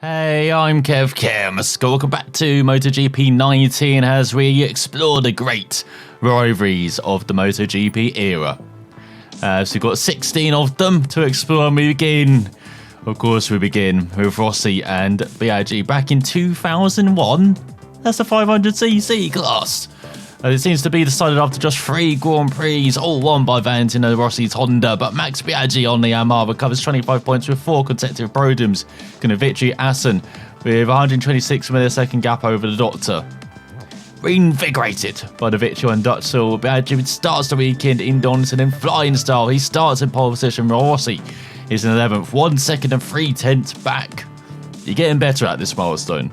Hey, I'm Kev. Welcome back to MotoGP 19 as we explore the great rivalries of the MotoGP era. So we've got 16 of them to explore, and we begin with Rossi and Biaggi back in 2001. That's the 500cc class. It seems to be decided after just 3 Grand Prix, all won by Valentino Rossi's Honda, but Max Biaggi on the Yamaha recovers 25 points with 4 consecutive podiums, getting a victory at Assen with 126 millisecond gap over the Doctor. Reinvigorated by the victory on Dutch soil, Biaggi starts the weekend in Donington in flying style. He starts in pole position, Rossi is in 11th, 1 second and 3/10 back. You're getting better at this milestone.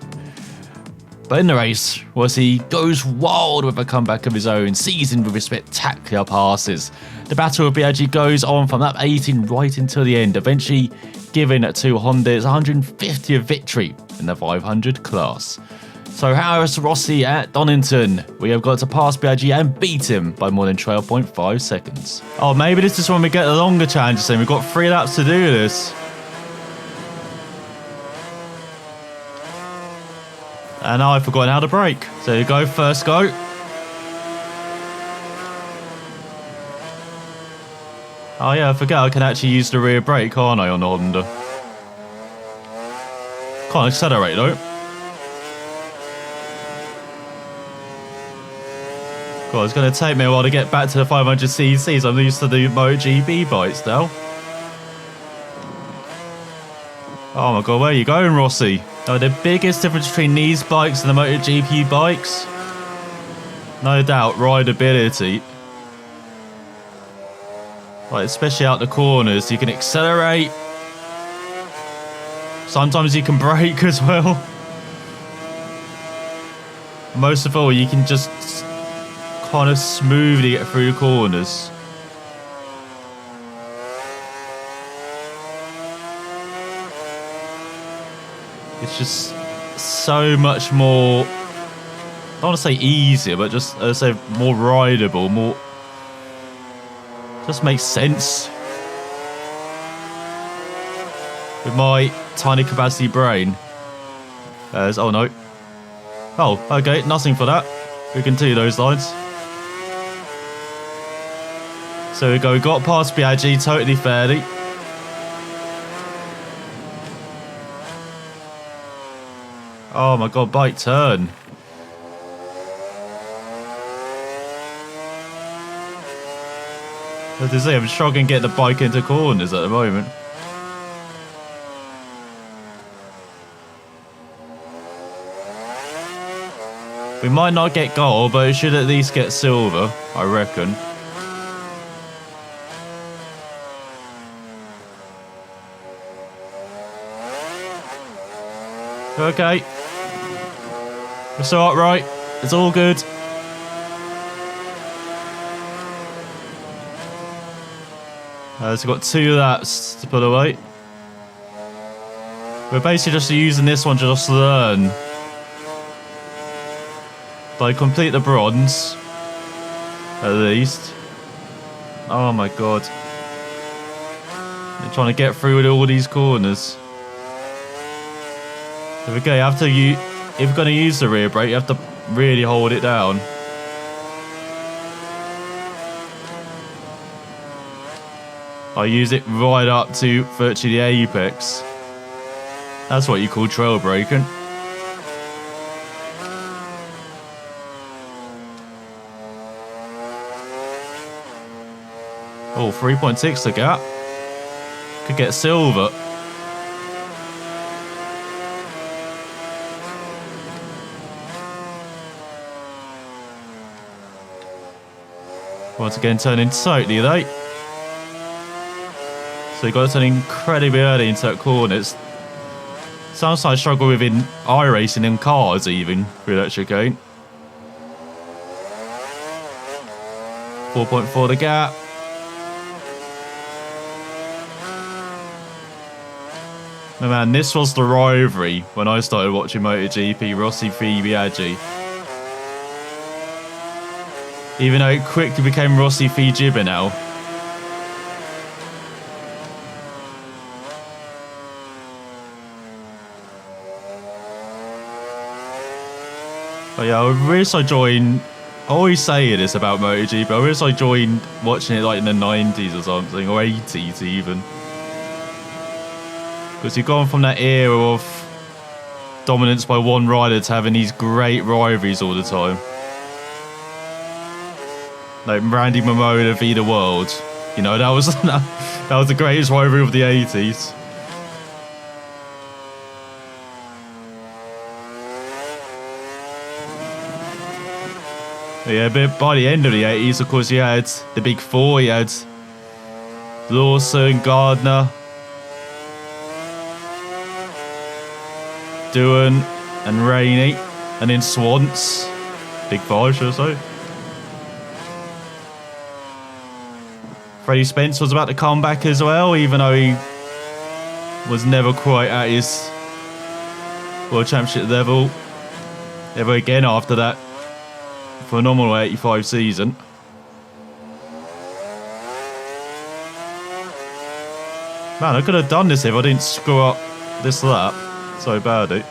But in the race, Rossi goes wild with a comeback of his own, seasoned with spectacular passes. The battle with Biaggi goes on from lap 18 right until the end, eventually giving to Honda's 150th victory in the 500 class. So how is Rossi at Donington? We have got to pass Biaggi and beat him by more than 12.5 seconds. Oh, maybe this is when we get the longer challenges then. We've got 3 laps to do this. And now I've forgotten how to brake. So you go, first go. Oh yeah, I forget I can actually use the rear brake, can't I, on the Honda? Can't accelerate though. God, it's going to take me a while to get back to the 500cc's. I'm used to the MotoGP bikes now. Oh my god, where are you going, Rossi? Oh, the biggest difference between these bikes and the MotoGP bikes? No doubt, rideability. Like, especially out the corners, you can accelerate. Sometimes you can brake as well. Most of all, you can just kind of smoothly get through the corners. It's just so much more, I don't want to say easier, but just, I say, more rideable, more, just makes sense. With my tiny capacity brain. Oh no. Oh, okay, nothing for that. We continue those lines. So we got past Biaggi totally fairly. Oh my god, bike turn. As I say, I'm struggling to get the bike into corners at the moment. We might not get gold, but it should at least get silver, I reckon. Okay. It's alright. It's all good. So we've got 2 laps to put away. We're basically just using this one to just learn. Like, complete the bronze. At least. Oh my god. They're trying to get through with all these corners. Okay, if you're going to use the rear brake, you have to really hold it down. I use it right up to virtually the apex. That's what you call trail braking. Oh, 3.6 the gap. Could get silver. Once again, turning totally late. So you've got to turn incredibly early into that corner. Sometimes I struggle with in iRacing in cars even, with electric gain. 4.4 the gap. No man, this was the rivalry when I started watching MotoGP, Rossi v Biaggi. Even though it quickly became Rossi v Gibernau. But yeah, I wish I joined. I always say this about MotoGP, but I wish I joined watching it like in the 90s or something, or 80s even. Because you've gone from that era of dominance by one rider to having these great rivalries all the time. Like Randy Mamola v the World. You know, that was that was the greatest rivalry of the 80s. Yeah, but by the end of the 80s, of course, you had the big four. You had Lawson, Gardner, Doohan, and Rainey, and then Swans. Big five, should I say. Freddie Spence was about to come back as well, even though he was never quite at his World Championship level ever again after that phenomenal 85 season. Man, I could have done this if I didn't screw up this lap so badly.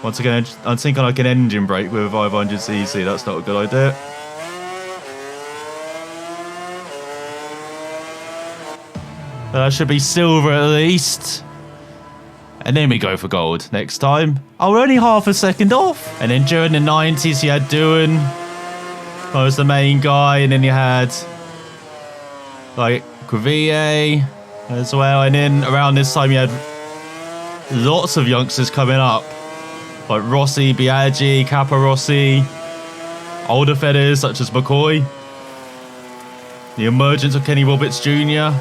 Once again, I'm thinking like an engine brake with a 500cc. That's not a good idea. That should be silver at least. And then we go for gold next time. Oh, we're only half a second off. And then during the 90s, you had Doohan. That was the main guy. And then you had like Queville as well. And then around this time, you had lots of youngsters coming up. Like Rossi, Biaggi, Caparossi. Older feathers such as McCoy. The emergence of Kenny Roberts Jr.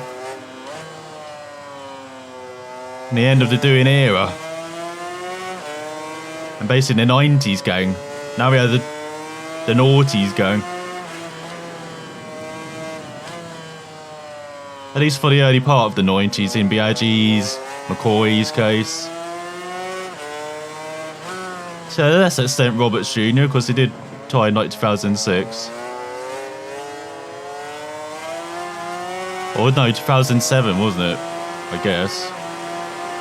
And the end of the Doohan era. And basically the 90s gang. Now we have the noughties gang. At least for the early part of the 90s in Biaggi's, McCoy's case. So to less extent Roberts Jr. because he did tie in like 2006. Or no, 2007 wasn't it? I guess.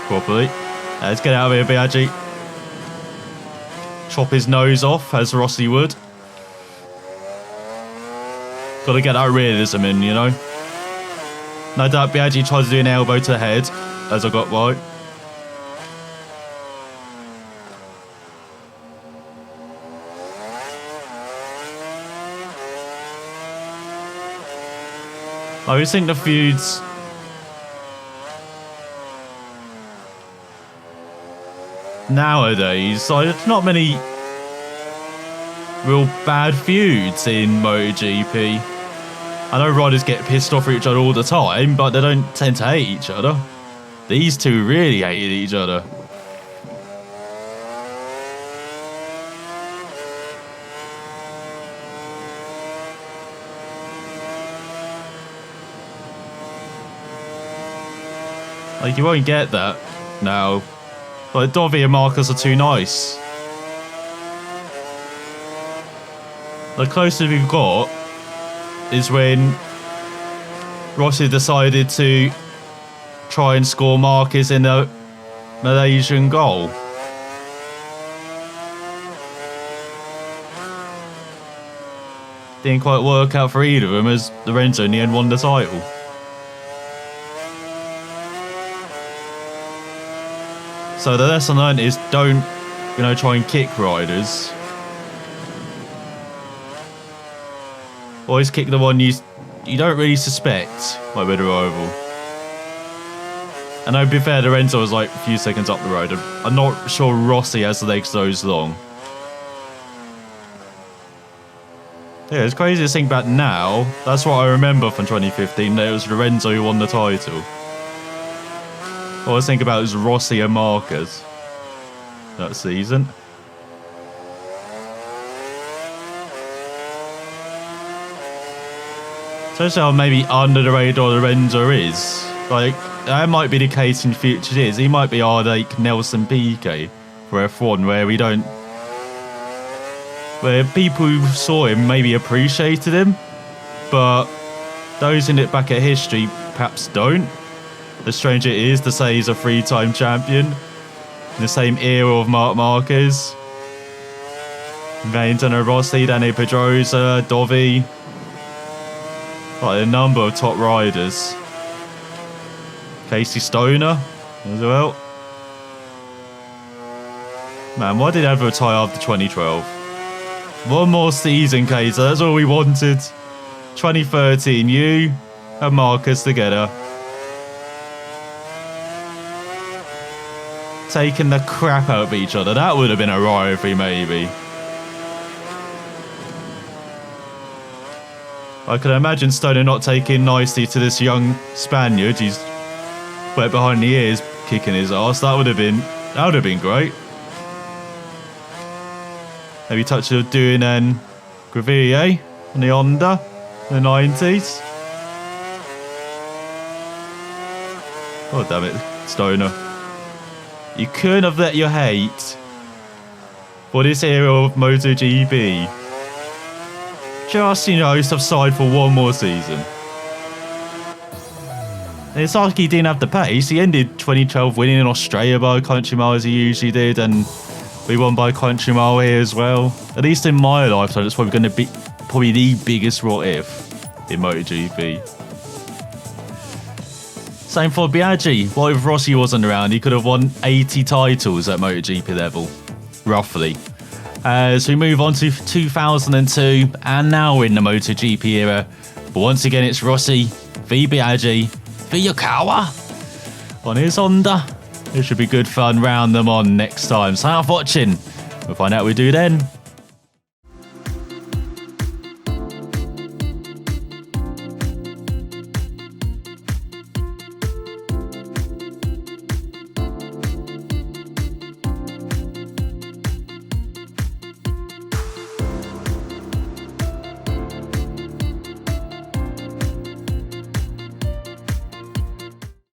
Properly. Let's get out of here, Biaggi. Chop his nose off, as Rossi would. Gotta get that realism in, you know. No doubt Biaggi tried to do an elbow to the head, as I got right. I always think the feuds nowadays, like, there's not many real bad feuds in MotoGP. I know riders get pissed off at each other all the time, but they don't tend to hate each other. These two really hated each other. Like, you won't get that now. Like, Dovi and Marcus are too nice. The closest we've got is when Rossi decided to try and score Marcus in the Malaysian goal. Didn't quite work out for either of them as Lorenzo in the end won the title. So the lesson learned is don't, you know, try and kick riders. Always kick the one you don't really suspect might be the rival. And to be fair, Lorenzo was like a few seconds up the road. I'm not sure Rossi has legs those long. Yeah, it's crazy to think back now. That's what I remember from 2015, that it was Lorenzo who won the title. All I think about is Rossi and Marcus that season. So that's how maybe under the radar Lorenzo is. Like, that might be the case in future years. He might be our like Nelson Piquet for F1, where people who saw him maybe appreciated him, but those in it back at history perhaps don't. The stranger it is to say he's a three-time champion in the same era of Marc Marquez. Valentino, Rossi, Danny Pedrosa, Dovi. Like a number of top riders. Casey Stoner as well. Man, why did he ever retire after 2012? One more season, Casey. That's all we wanted. 2013, you and Marcus together. Taking the crap out of each other. That would have been a rivalry, maybe. I can imagine Stoner not taking nicely to this young Spaniard. He's wet behind the ears, kicking his ass. That would have been great. Maybe touch of doing Gravier on the Honda in the 90s. Oh, damn it, Stoner. You couldn't have let your hate for this era of MotoGP just, subside for one more season. And it's like he didn't have the pace. He ended 2012 winning in Australia by a country mile as he usually did, and we won by a country mile here as well. At least in my lifetime, it's probably going to be the biggest what if in MotoGP. Same for Biaggi. What if Rossi wasn't around? He could have won 80 titles at MotoGP level, roughly. So we move on to 2002, and now we're in the MotoGP era. But once again, it's Rossi v Biaggi v Yokawa on his Honda. It should be good fun. Round them on next time. Sign off watching. We'll find out what we do then.